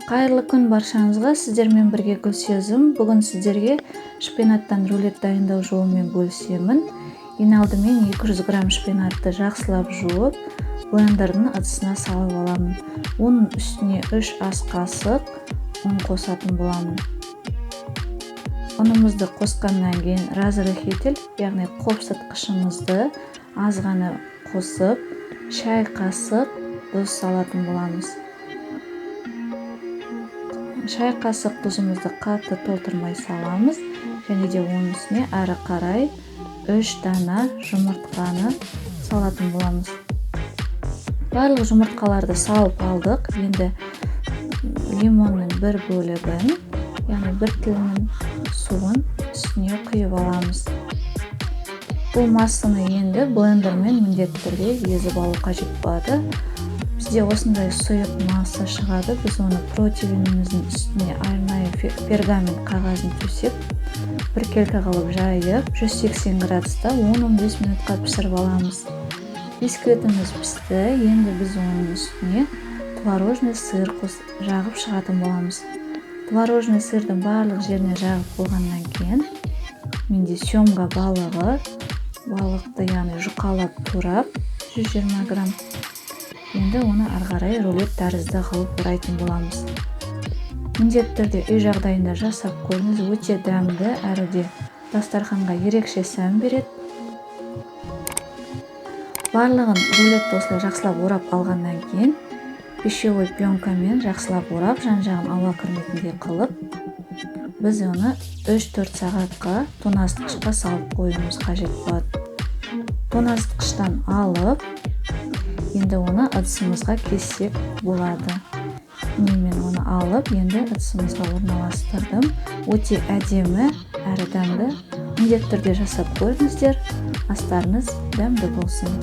Қайырлы күн баршаңызға, сіздермен бірге Гүлсезім. Бүгін сіздерге шпинаттан рулет дайындау жолымен бөлісемін. Ең алдымен 200 грамм шпинатты жақсылап жуып, блендердің ыдысына салып аламын. Оның үстіне 3 ас қасық ұн қосатын боламын. Ұнымызды қосқаннан кейін разрыхитель, яғни қопсытқышымызды аз ғана қосып, шай қасық тұз салатын боламыз. Шай қасық тұзымызды қатты толтырмай саламыз, және де оның үстіне әрі қарай 3 дана жұмыртқаны салатын боламыз. Барлық жұмыртқаларды салып алдық. Енді лимонның бір бөлігін, яғни бір тілінің суын үстіне құйып аламыз. Бұл массаны енді блендермен міндетті түрде езіп алу қажет болады. Бізде осындай сұйық масса шығады. Біз оны противеніміздің үстіне арнайы пергамент қағазын төсеп, біркелкі қылып жайып, 180 градуста 10-15 минутқа пісіріп аламыз. Бисквитіміз пісті. Енді біз оның үстіне творожный сыр жағып шығатын боламыз. Творожный сырдың барлық жеріне жағып болғаннан кейін, менде семга балықты, яғни жұқалап турап 120 грамм. Енді оны арғарай рулет тәрізді қылып орайтын боламыз. Міндетті түрде үй жағдайында жасап көріңіз, өте дәмді, әрі де дастарханға ерекше сән береді. Барлығын рулетті осылай жақсылап орап алғаннан кейін, пищевой пленкамен жақсылап орап, жан-жағын ауа кірмейтіндей қылып, біз оны 3-4 сағатқа тоңазытқышқа салып қоюымыз қажет болады. Тоңазытқыштан алып, енді оны ыдысымызға кессек болады. Мен оны алып, енді ыдысымызға орналастырдым. Өте әдемі, әрі дәмді. Міндетті түрде жасап көріңіздер. Астарыңыз дәмді болсын.